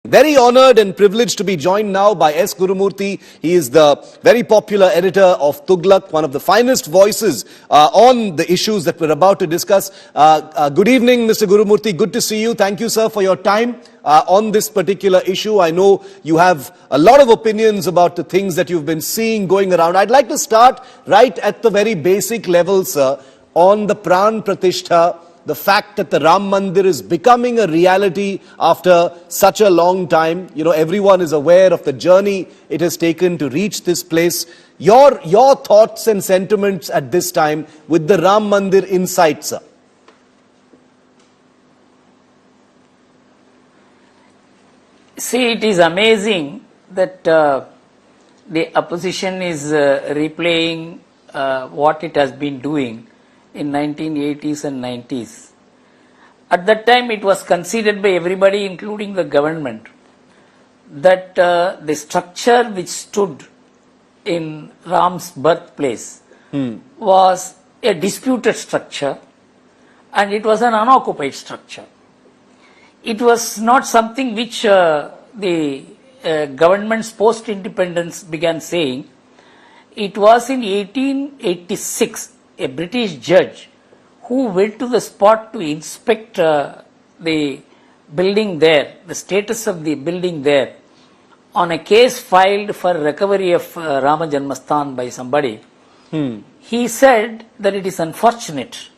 Very honored and privileged to be joined now by S. Gurumurthy. He is the very popular editor of Thuglak, one of the finest voices on the issues that we're about to discuss. Good evening, Mr. Gurumurthy. Good to see you. Thank you, sir, for your time on this particular issue. I know you have a lot of opinions about the things that you've been seeing going around. I'd like to start right at the very basic level, sir, on the Pran Pratishtha. The fact that the Ram Mandir is becoming a reality after such a long time. You know, everyone is aware of the journey it has taken to reach this place. Your thoughts and sentiments at this time with the Ram Mandir in sight, sir. See, it is amazing that the opposition is replaying what it has been doing in 1980s and 90s. At that time, it was considered by everybody, including the government, that the structure which stood in Ram's birthplace was a disputed structure and it was an unoccupied structure. It was not something which the government's post-independence began saying. It was in 1886. A British judge who went to the spot to inspect the building there, the status of the building there, on a case filed for recovery of Rama Janmasthan by somebody. He said that it is unfortunate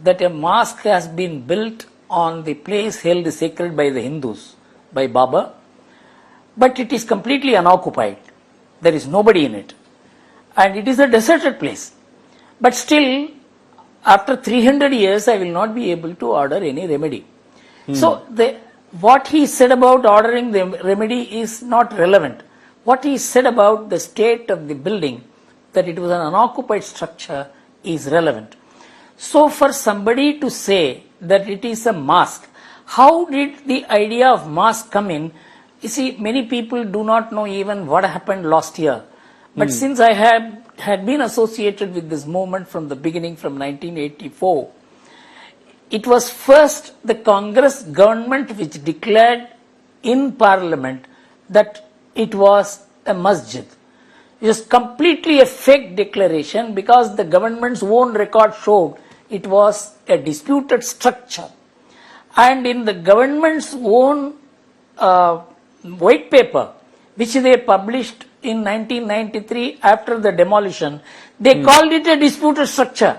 that a mosque has been built on the place held sacred by the Hindus, by Baba, but it is completely unoccupied. There is nobody in it. And it is a deserted place. But still, after 300 years, I will not be able to order any remedy. So, what he said about ordering the remedy is not relevant. What he said about the state of the building, that it was an unoccupied structure, is relevant. So, for somebody to say that it is a mosque, how did the idea of mosque come in? You see, many people do not know even what happened last year. But since I had been associated with this movement from the beginning, from 1984, it was first the Congress government which declared in Parliament that it was a masjid. It was completely a fake declaration because the government's own record showed it was a disputed structure. And in the government's own white paper, which they published in 1993 after the demolition, they called it a disputed structure.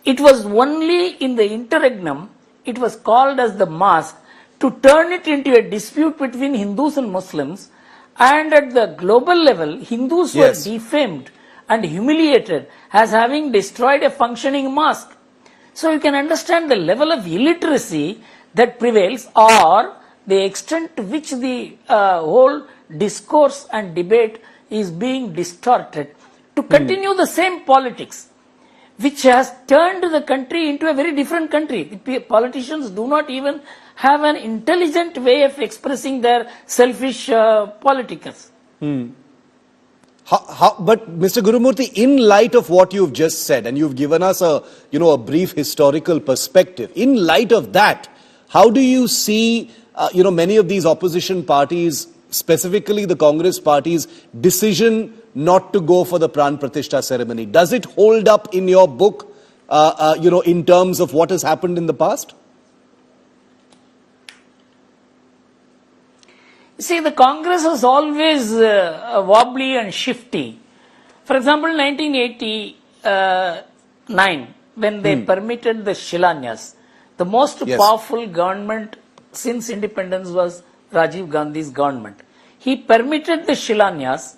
It was only in the interregnum, it was called as the mosque to turn it into a dispute between Hindus and Muslims, and at the global level, Hindus were defamed and humiliated as having destroyed a functioning mosque. So you can understand the level of illiteracy that prevails, or the extent to which the whole discourse and debate is being distorted to continue the same politics, which has turned the country into a very different country. The politicians do not even have an intelligent way of expressing their selfish politics. But Mr. Gurumurthy, in light of what you've just said, and you've given us a brief historical perspective, in light of that, how do you see many of these opposition parties, specifically the Congress party's decision not to go for the Pran Pratishtha ceremony? Does it hold up in your book, in terms of what has happened in the past? See, the Congress was always wobbly and shifty. For example, 1989, when they permitted the Shilanyas, the most powerful government since independence was Rajiv Gandhi's government. He permitted the Shilanyas,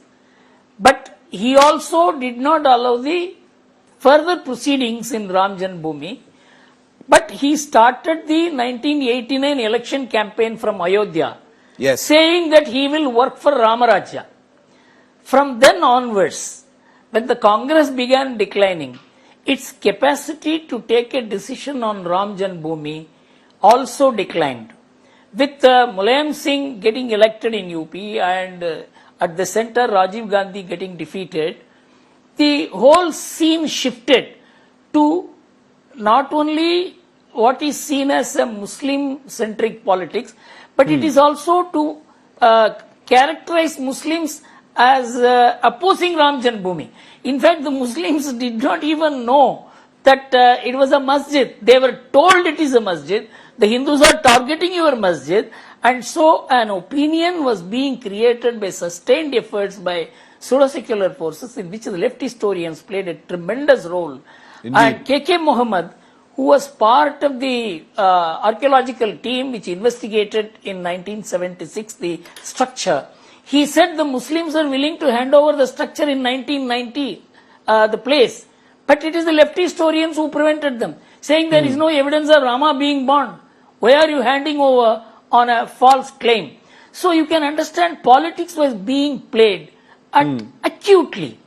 but he also did not allow the further proceedings in Ram Janmabhoomi, but he started the 1989 election campaign from Ayodhya, saying that he will work for Ramarajya. From then onwards, when the Congress began declining, its capacity to take a decision on Ram Janmabhoomi also declined. With Mulayam Singh getting elected in UP and at the center Rajiv Gandhi getting defeated, the whole scene shifted to not only what is seen as a Muslim-centric politics, but it is also to characterize Muslims as opposing Ram Janmabhoomi. In fact, the Muslims did not even know that it was a masjid. They were told it is a masjid. The Hindus are targeting your masjid. And so an opinion was being created by sustained efforts by pseudo-secular forces in which the left historians played a tremendous role. Indeed. And K.K. Muhammad, who was part of the archaeological team which investigated in 1976 the structure, he said the Muslims are willing to hand over the structure in 1990, the place. But it is the left historians who prevented them, saying there is no evidence of Rama being born. Why are you handing over on a false claim? So you can understand politics was being played acutely.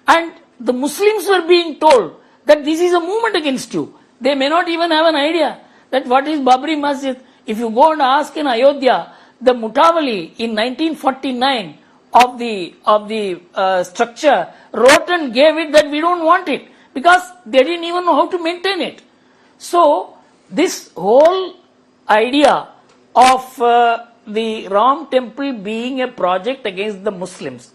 And the Muslims were being told that this is a movement against you. They may not even have an idea that what is Babri Masjid. If you go and ask in Ayodhya, the Mutawali in 1949 of the structure wrote and gave it that we don't want it because they didn't even know how to maintain it. So this whole idea of the Ram temple being a project against the Muslims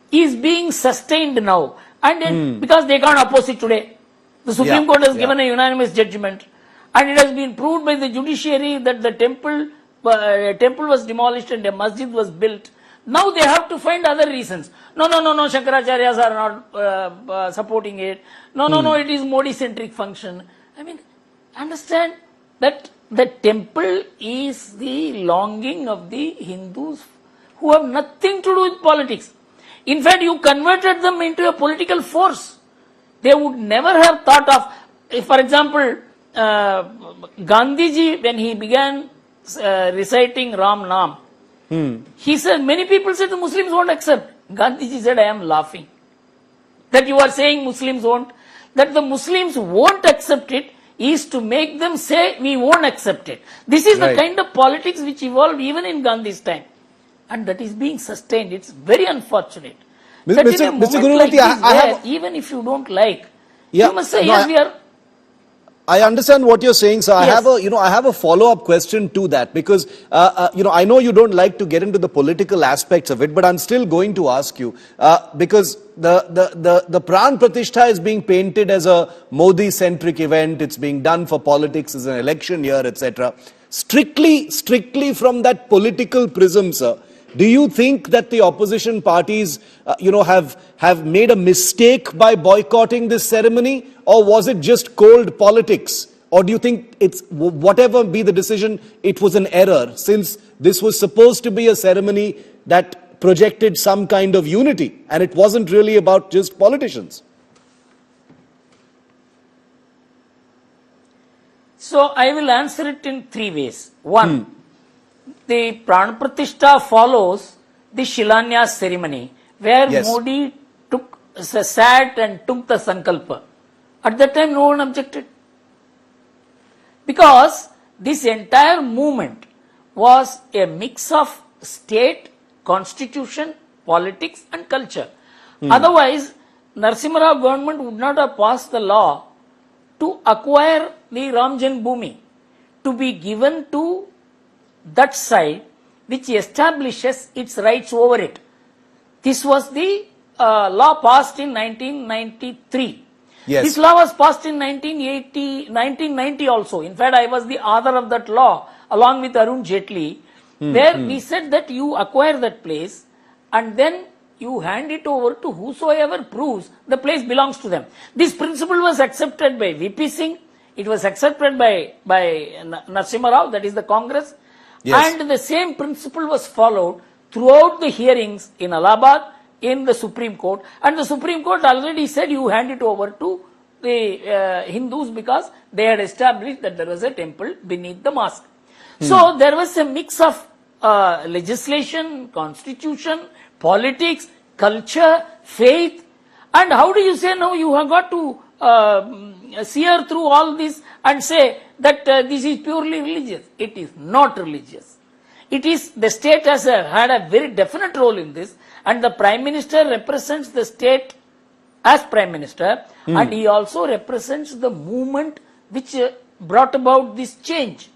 is being sustained now, and then because they can't oppose it today. The Supreme Court has given a unanimous judgment, and it has been proved by the judiciary that the temple was demolished and a masjid was built. Now they have to find other reasons. No, Shankaracharyas are not supporting it. No, it is Modi-centric function. I mean, understand that the temple is the longing of the Hindus who have nothing to do with politics. In fact, you converted them into a political force. They would never have thought of, if, for example, Gandhiji, when he began reciting Ram Naam, he said, many people said the Muslims won't accept. Gandhiji said, I am laughing. That you are saying Muslims won't. That the Muslims won't accept it is to make them say, we won't accept it. This is the kind of politics which evolved even in Gandhi's time. And that is being sustained. It's very unfortunate. Mr. Gurumurthy, like even if you don't like, you must say, yes, we are. I understand what you're saying, sir. Yes. I have a follow-up question to that because, I know you don't like to get into the political aspects of it, but I'm still going to ask you because the Pran Pratishtha is being painted as a Modi-centric event. It's being done for politics, as an election year, etc. Strictly from that political prism, sir, do you think that the opposition parties, have made a mistake by boycotting this ceremony, or was it just cold politics? Or do you think it's, whatever be the decision, it was an error, since this was supposed to be a ceremony that projected some kind of unity, and it wasn't really about just politicians? So I will answer it in three ways. One, the Pran Pratishtha follows the Shilanyas ceremony, where Modi sat and took the Sankalpa. At that time, no one objected. Because this entire movement was a mix of state, constitution, politics and culture. Otherwise, Narasimha Rao government would not have passed the law to acquire the Ram Janmabhoomi to be given to that side which establishes its rights over it. This was the law passed in 1993. Yes. This law was passed in 1990 also. In fact, I was the author of that law along with Arun Jaitley, where we said that you acquire that place and then you hand it over to whosoever proves the place belongs to them. This principle was accepted by VP Singh. It was accepted by Narasimha Rao, that is the Congress. Yes. And the same principle was followed throughout the hearings in Allahabad, in the Supreme Court. And the Supreme Court already said you hand it over to the Hindus because they had established that there was a temple beneath the mosque. So there was a mix of legislation, constitution, politics, culture, faith. And how do you say now you have got to sear through all this and say that this is purely religious? It is not religious. It is, the state has had a very definite role in this, and the Prime Minister represents the state as Prime Minister, and he also represents the movement which brought about this change.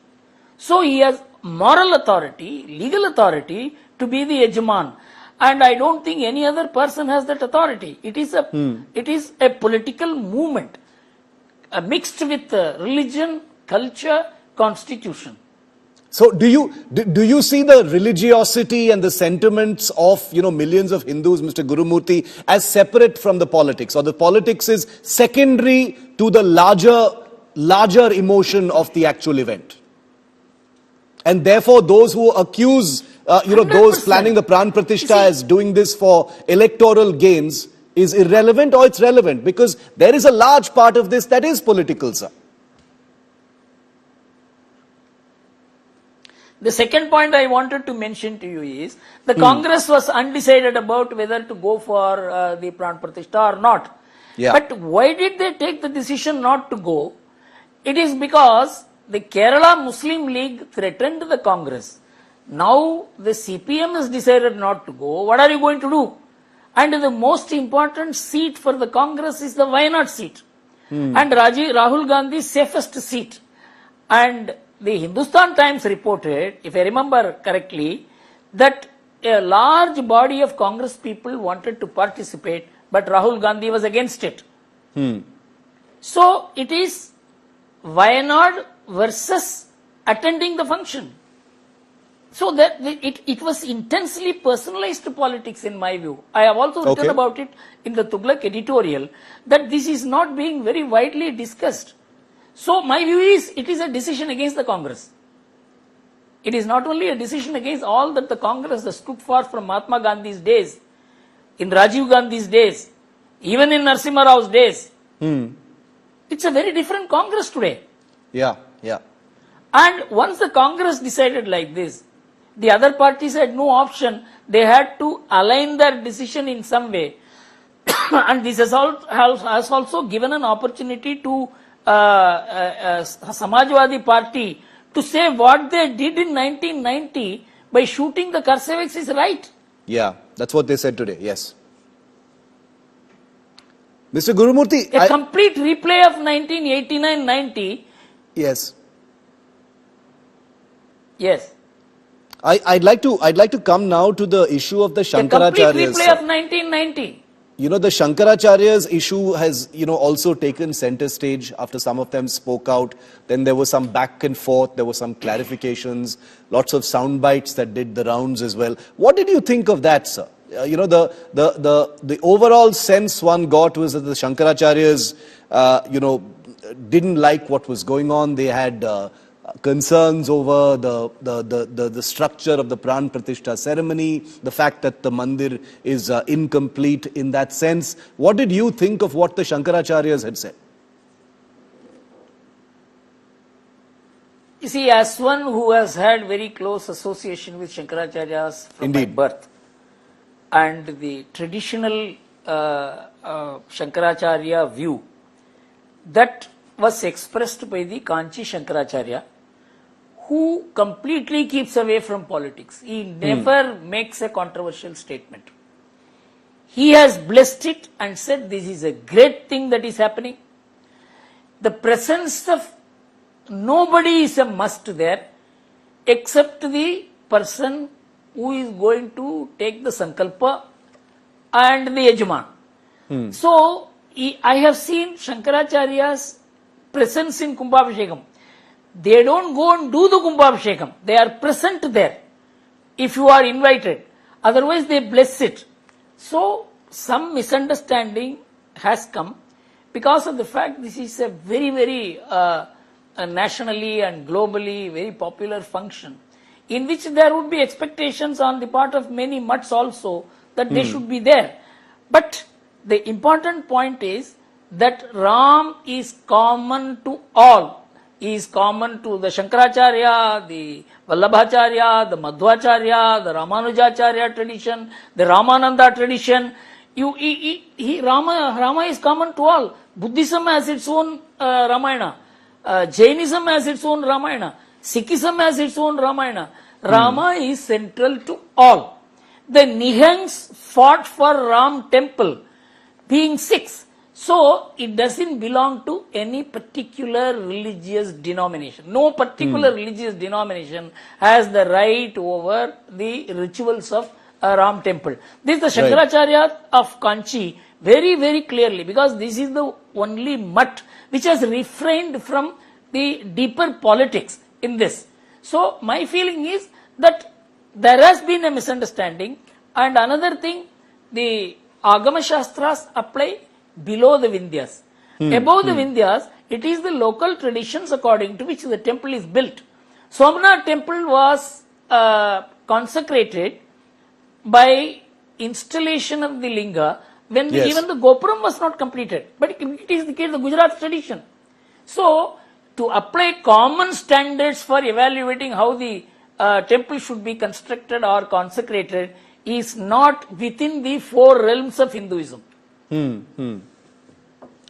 So he has moral authority, legal authority to be the hegemon. And I don't think any other person has that authority. It is a political movement mixed with religion, culture, constitution. So do you see the religiosity and the sentiments of millions of Hindus, Mr. Gurumurthy, as separate from the politics, or the politics is secondary to the larger emotion of the actual event? And therefore those who accuse those planning the Pran Pratishtha as doing this for electoral gains is irrelevant, or it's relevant? Because there is a large part of this that is political, sir. The second point I wanted to mention to you is the Congress was undecided about whether to go for the Pran Pratishtha or not. Yeah. But why did they take the decision not to go? It is because the Kerala Muslim League threatened the Congress. Now the CPM has decided not to go. What are you going to do? And the most important seat for the Congress is the Wayanad seat. And Rahul Gandhi's safest seat. And the Hindustan Times reported, if I remember correctly, that a large body of Congress people wanted to participate, but Rahul Gandhi was against it. So it is Wayanad versus attending the function. So that it was intensely personalized politics in my view. I have also written about it in the Thuglak editorial, that this is not being very widely discussed. So my view is, it is a decision against the Congress. It is not only a decision against all that the Congress has stood for from Mahatma Gandhi's days, in Rajiv Gandhi's days, even in Narasimha Rao's days. It's a very different Congress today. Yeah. And once the Congress decided like this, the other parties had no option. They had to align their decision in some way. And this has also given an opportunity to Samajwadi Party to say what they did in 1990 by shooting the Karseviks is right. Yeah, that's what they said today, yes. Mr. Gurumurthy, a complete replay of 1989-90. Yes. Yes. I'd like to come now to the issue of the Shankaracharyas. A complete replay of 1990. The Shankaracharyas issue has, also taken center stage after some of them spoke out. Then there was some back and forth. There were some clarifications, lots of sound bites that did the rounds as well. What did you think of that, sir? The overall sense one got was that the Shankaracharyas, didn't like what was going on. They had concerns over the structure of the Pran Pratishtha ceremony, the fact that the Mandir is incomplete in that sense. What did you think of what the Shankaracharyas had said? You see, as one who has had very close association with Shankaracharyas from my birth, and the traditional Shankaracharya view that was expressed by the Kanchi Shankaracharya, who completely keeps away from politics. He never makes a controversial statement. He has blessed it and said this is a great thing that is happening. The presence of nobody is a must there except the person who is going to take the sankalpa and the yajman. So I have seen Shankaracharya's presence in Kumbhabhishekam. They don't go and do the Kumbhabhishekam. They are present there if you are invited. Otherwise they bless it. So some misunderstanding has come because of the fact this is a very, very nationally and globally very popular function, in which there would be expectations on the part of many mutts also that they should be there. But the important point is that Ram is common to all. He is common to the Shankaracharya, the Vallabhacharya, the Madhvacharya, the Ramanujacharya tradition, the Ramananda tradition. Rama is common to all. Buddhism has its own Ramayana. Jainism has its own Ramayana. Sikhism has its own Ramayana. Rama is central to all. The Nihangs fought for Ram temple, being 6. So it doesn't belong to any particular religious denomination. No particular religious denomination has the right over the rituals of a Ram temple. This is the Shankaracharya of Kanchi very, very clearly, because this is the only mutt which has refrained from the deeper politics in this. So my feeling is that there has been a misunderstanding, and another thing, the Agama Shastras apply below the Vindhyas. Above the Vindhyas, it is the local traditions according to which the temple is built. Somnath temple was consecrated by installation of the linga when even the Gopuram was not completed. But it is the case of the Gujarat tradition. So, to apply common standards for evaluating how the temple should be constructed or consecrated is not within the four realms of Hinduism.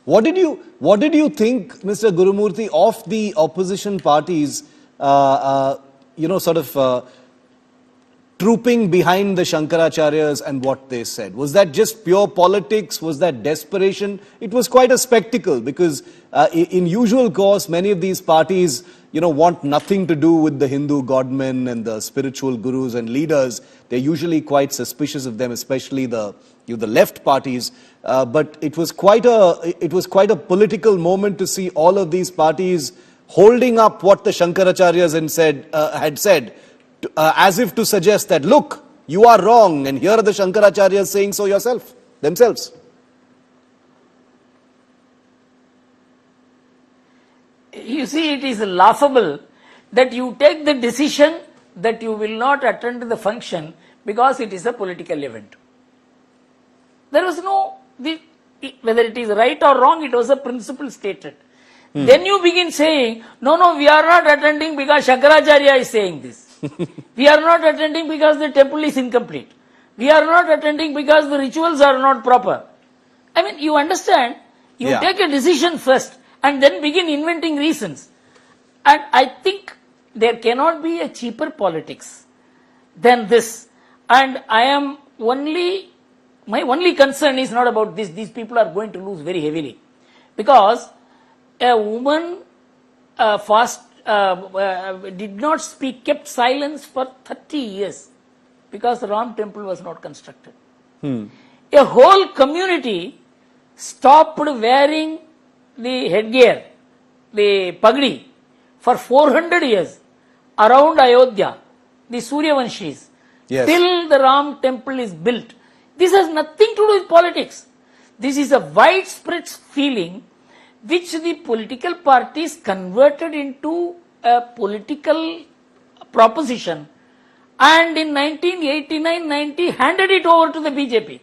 What did you think, Mr. Gurumurthy, of the opposition parties, sort of trooping behind the Shankaracharyas and what they said? Was that just pure politics? Was that desperation? It was quite a spectacle because in usual course, many of these parties, want nothing to do with the Hindu godmen and the spiritual gurus and leaders. They're usually quite suspicious of them, especially the left parties. But it was quite a political moment to see all of these parties holding up what the Shankaracharyas had said. As if to suggest that, look, you are wrong, and here are the Shankaracharyas saying so themselves. You see, it is laughable that you take the decision that you will not attend the function because it is a political event. There was whether it is right or wrong, it was a principle stated. Then you begin saying, no, we are not attending because Shankaracharya is saying this. We are not attending because the temple is incomplete. We are not attending because the rituals are not proper. I mean, you understand, you take a decision first and then begin inventing reasons. And I think there cannot be a cheaper politics than this. And my only concern is not about this. These people are going to lose very heavily. Because a woman did not speak, kept silence for 30 years because the Ram temple was not constructed. A whole community stopped wearing the headgear, the pagdi, for 400 years around Ayodhya, the Suryavanshis, till the Ram temple is built. This has nothing to do with politics. This is a widespread feeling which the political parties converted into a political proposition, and in 1989-90 handed it over to the BJP.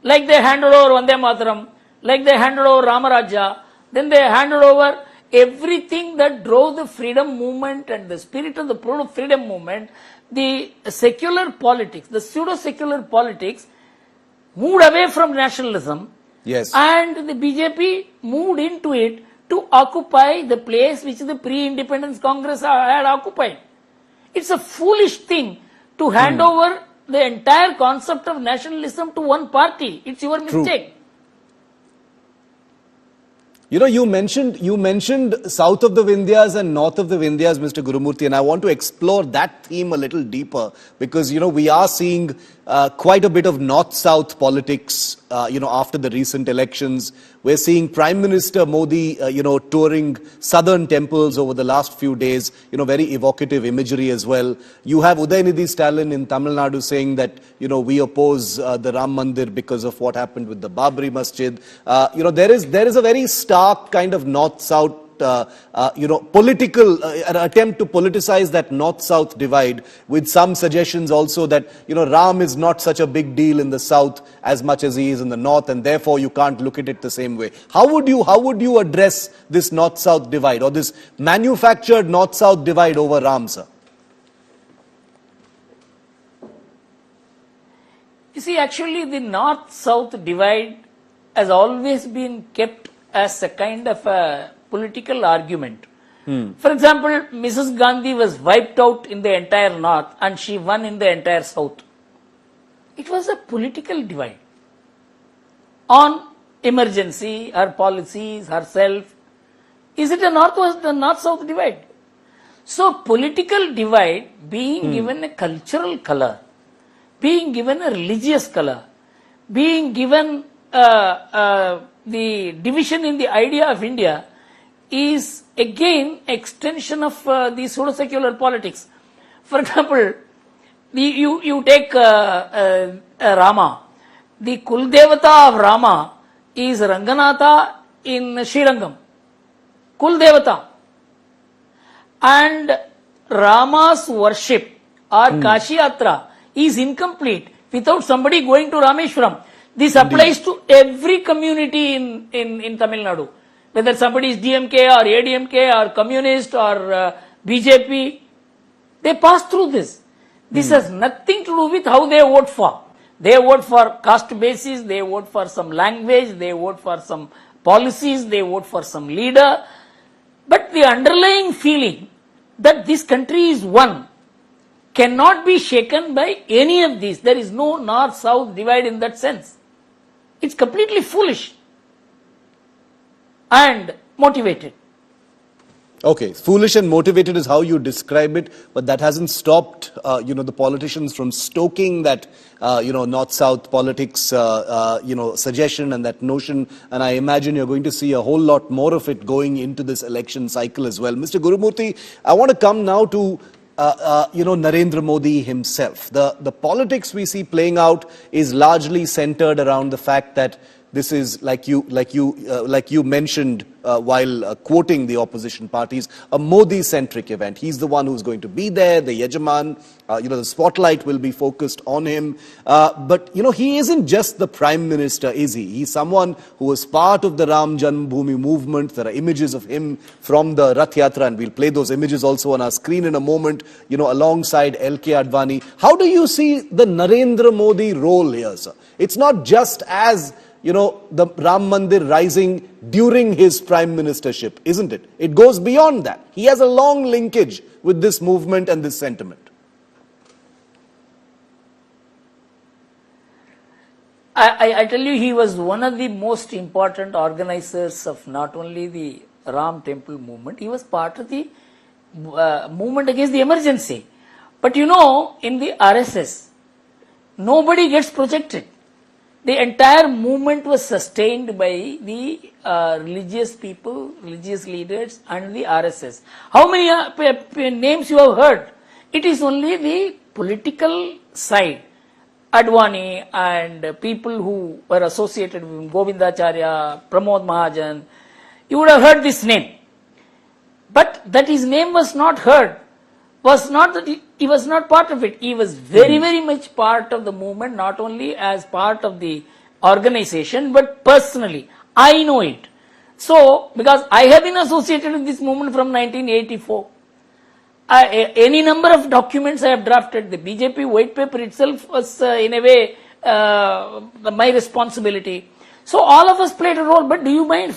Like they handed over Vande Mataram, like they handed over Ramaraja, then they handed over everything that drove the freedom movement and the spirit of the pro-freedom movement. The secular politics, the pseudo-secular politics moved away from nationalism. Yes. And the BJP moved into it to occupy the place which the pre-independence Congress had occupied. It's a foolish thing to hand over the entire concept of nationalism to one party. It's your mistake. You mentioned south of the Vindhyas and north of the Vindhyas, Mr. Gurumurthy, and I want to explore that theme a little deeper because, we are seeing quite a bit of north-south politics, after the recent elections. We're seeing Prime Minister Modi, touring southern temples over the last few days, very evocative imagery as well. You have Udayanidhi Stalin in Tamil Nadu saying that, we oppose the Ram Mandir because of what happened with the Babri Masjid. There is a very stark kind of north-south political attempt to politicize that north-south divide, with some suggestions also that Ram is not such a big deal in the south as much as he is in the north, and therefore you can't look at it the same way. How would you address this north-south divide or this manufactured north-south divide over Ram, sir? You see, actually the north-south divide has always been kept as a kind of a political argument. For example, Mrs. Gandhi was wiped out in the entire north and she won in the entire south. It was a political divide on emergency, her policies, herself. Is it a north-south divide? So political divide being given a cultural color, being given a religious color, being given the division in the idea of India is again extension of the pseudo-secular politics. For example, you take Rama. The Kuldevata of Rama is Ranganatha in Srirangam. Kuldevata. And Rama's worship or Kashi Yatra is incomplete without somebody going to Rameshwaram. This applies to every community in Tamil Nadu. Whether somebody is DMK or ADMK or communist or BJP, they pass through this. This has nothing to do with how they vote for. They vote for caste basis, they vote for some language, they vote for some policies, they vote for some leader. But the underlying feeling that this country is one cannot be shaken by any of these. There is no north-south divide in that sense. It's completely foolish and motivated. Okay, foolish and motivated is how you describe it, but that hasn't stopped, the politicians from stoking that, north-south politics, suggestion and that notion. And I imagine you're going to see a whole lot more of it going into this election cycle as well. Mr. Gurumurthy, I want to come now to, Narendra Modi himself. The politics we see playing out is largely centered around the fact that this is, like you mentioned while quoting the opposition parties, a Modi-centric event. He's the one who's going to be there, the Yajaman, the spotlight will be focused on him. But, he isn't just the Prime Minister, is he? He's someone who was part of the Ram Janmabhoomi movement. There are images of him from the Rath Yatra, and we'll play those images also on our screen in a moment, alongside L.K. Advani. How do you see the Narendra Modi role here, sir? It's not just as the Ram Mandir rising during his prime ministership, isn't it? It goes beyond that. He has a long linkage with this movement and this sentiment. I tell you, he was one of the most important organizers of not only the Ram Temple movement, he was part of the movement against the emergency. But in the RSS, nobody gets projected. The entire movement was sustained by the religious people, religious leaders and the RSS. How many names you have heard? It is only the political side. Advani and people who were associated with him, Govindacharya, Pramod Mahajan. You would have heard this name. But that his name was not heard was not that he was not part of it. He was very, very much part of the movement, not only as part of the organization, but personally. I know it. So, because I have been associated with this movement from 1984. Any number of documents I have drafted. The BJP white paper itself was in a way my responsibility. So all of us played a role, but do you mind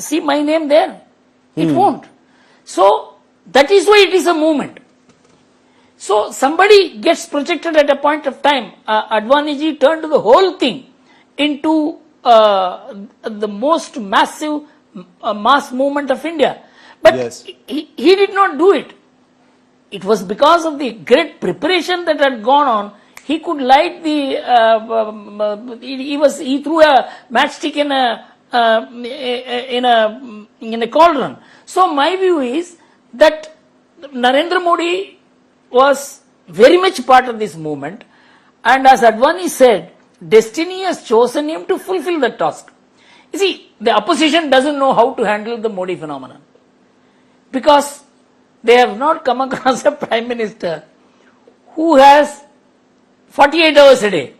see my name there? It won't. So that is why it is a movement. So somebody gets projected at a point of time. Advaniji turned the whole thing into the most massive mass movement of India. But yes, he did not do it. It was because of the great preparation that had gone on. He could light the. He threw a matchstick in a cauldron. So my view is that Narendra Modi was very much part of this movement, and as Advani said, destiny has chosen him to fulfill the task. You see, the opposition doesn't know how to handle the Modi phenomenon because they have not come across a prime minister who has 48 hours a day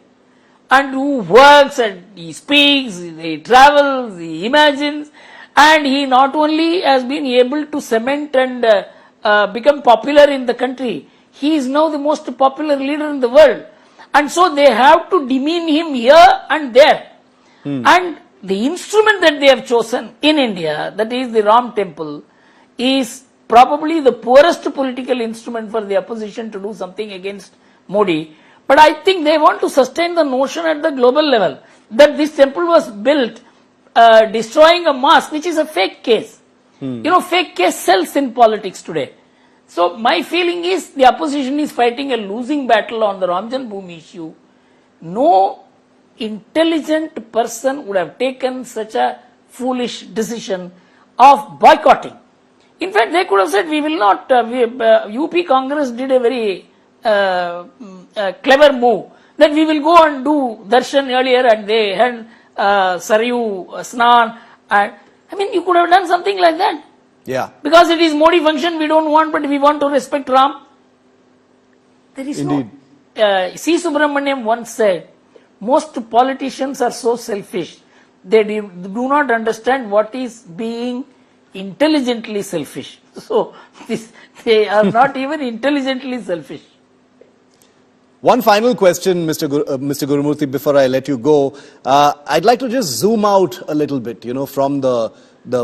and who works and he speaks, he travels, he imagines, and he not only has been able to cement and become popular in the country, he is now the most popular leader in the world. And so they have to demean him here and there. And the instrument that they have chosen in India, that is the Ram Temple, is probably the poorest political instrument for the opposition to do something against Modi. But I think they want to sustain the notion at the global level that this temple was built destroying a mosque, which is a fake case. You know, fake case sells in politics today. So my feeling is the opposition is fighting a losing battle on the Ram Janmabhoomi issue. No intelligent person would have taken such a foolish decision of boycotting. In fact, they could have said, we will not, UP Congress did a very clever move, that we will go and do darshan earlier, and they had Saryu, Snan, and I mean, you could have done something like that. Yeah. Because it is Modi function, we don't want, but we want to respect Ram. There is Indeed. no. C. Subramaniam once said, most politicians are so selfish, they do not understand what is being intelligently selfish. So, they are not even intelligently selfish. One final question, Mr. Gurumurthy, before I let you go. I'd like to just zoom out a little bit, you know, from the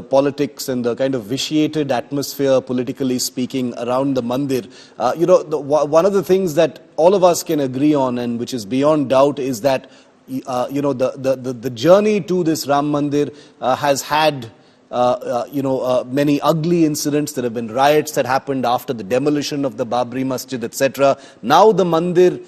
politics and the kind of vitiated atmosphere, politically speaking, around the Mandir. You know, one of the things that all of us can agree on, and which is beyond doubt, is that you know, the journey to this Ram Mandir has had many ugly incidents. There have been riots that happened after the demolition of the Babri Masjid, etc. Now the Mandir,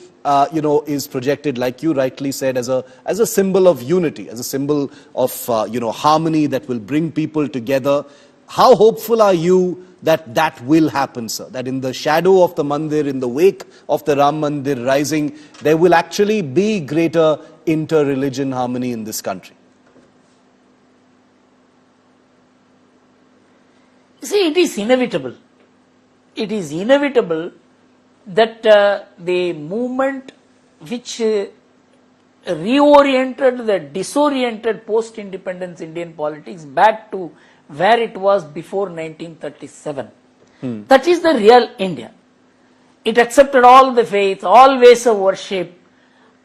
is projected, like you rightly said, as a symbol of unity, as a symbol of, harmony that will bring people together. How hopeful are you that that will happen, sir? That in the shadow of the Mandir, in the wake of the Ram Mandir rising, there will actually be greater inter-religion harmony in this country? See, it is inevitable. It is inevitable that the movement which reoriented the disoriented post-independence Indian politics back to where it was before 1937. That is the real India. It accepted all the faiths, all ways of worship,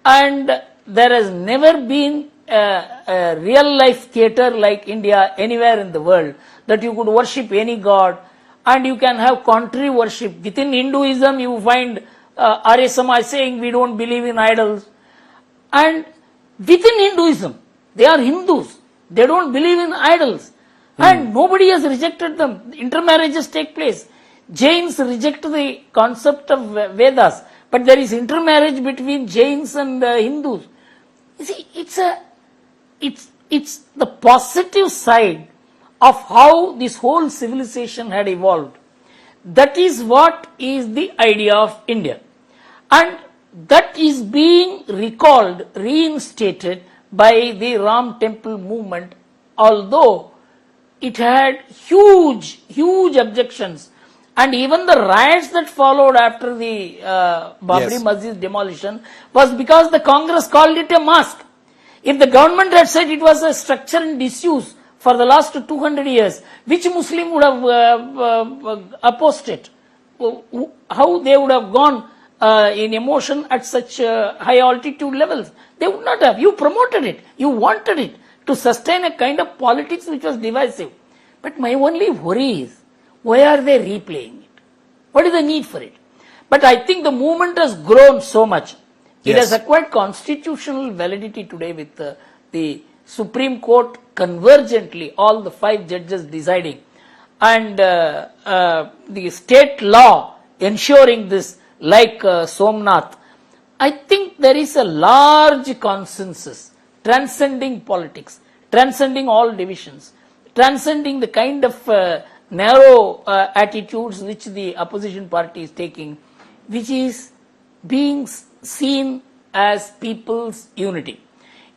and there has never been a real life theatre like India anywhere in the world, that you could worship any god and you can have contrary worship. Within Hinduism, you find Arya Samaj saying we don't believe in idols. And within Hinduism, they are Hindus. They don't believe in idols. And nobody has rejected them. Intermarriages take place. Jains reject the concept of Vedas. But there is intermarriage between Jains and Hindus. You see, it's the positive side of how this whole civilization had evolved. That is what is the idea of India. And that is being recalled, reinstated by the Ram Temple movement, although it had huge objections. And even the riots that followed after the Babri Masjid demolition was because the Congress called it a mosque. If the government had said it was a structure in disuse for the last 200 years, which Muslim would have opposed it? How they would have gone in emotion at such high altitude levels? They would not have. You promoted it. You wanted it to sustain a kind of politics which was divisive. But my only worry is, why are they replaying it? What is the need for it? But I think the movement has grown so much. It has acquired constitutional validity today with the Supreme Court convergently, all the 5 judges deciding, and the state law ensuring this, like Somnath. I think there is a large consensus transcending politics, transcending all divisions, transcending the kind of narrow attitudes which the opposition party is taking, which is being seen as people's unity.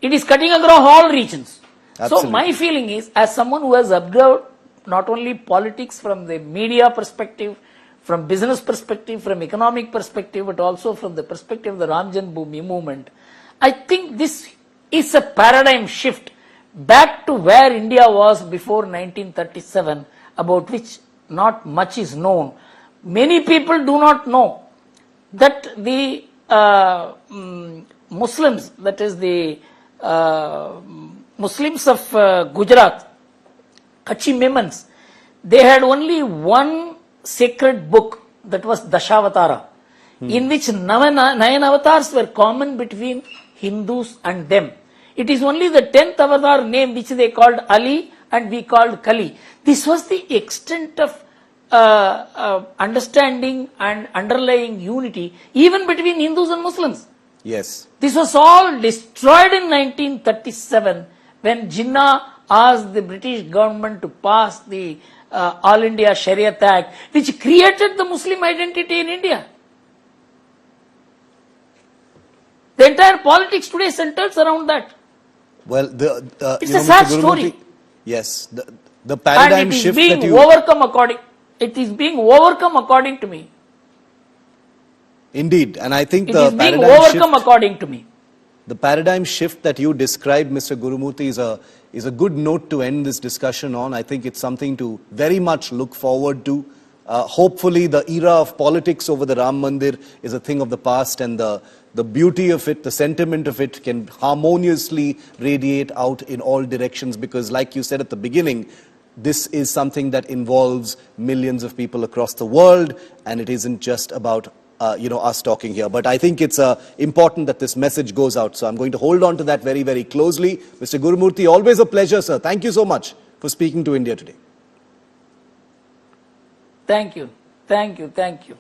It is cutting across all regions. Absolutely. So my feeling is, as someone who has observed not only politics from the media perspective, from business perspective, from economic perspective, but also from the perspective of the Ram Janmabhoomi movement, I think this is a paradigm shift back to where India was before 1937, about which not much is known. Many people do not know that the Muslims, that is the Muslims of Gujarat, Kachi Memons, they had only one sacred book, that was Dashavatara, in which 9 avatars were common between Hindus and them. It is only the 10th avatar name which they called Ali and we called Kali. This was the extent of understanding and underlying unity even between Hindus and Muslims. Yes. This was all destroyed in 1937 when Jinnah asked the British government to pass the All India Shariat Act, which created the Muslim identity in India. The entire politics today centers around that. Well, it's a sad story. Yes, the paradigm and it is shift being that you overcome according. It is being overcome according to me. Indeed, and I think it the is being paradigm overcome shift, according to me. The paradigm shift that you described, Mr. Gurumurthy, is a good note to end this discussion on. I think it's something to very much look forward to. Hopefully, the era of politics over the Ram Mandir is a thing of the past, and the beauty of it, the sentiment of it can harmoniously radiate out in all directions, because like you said at the beginning, this is something that involves millions of people across the world, and it isn't just about us talking here. But I think it's important that this message goes out. So I'm going to hold on to that very, very closely. Mr. Gurumurthy, always a pleasure, sir. Thank you so much for speaking to India today. Thank you. Thank you. Thank you.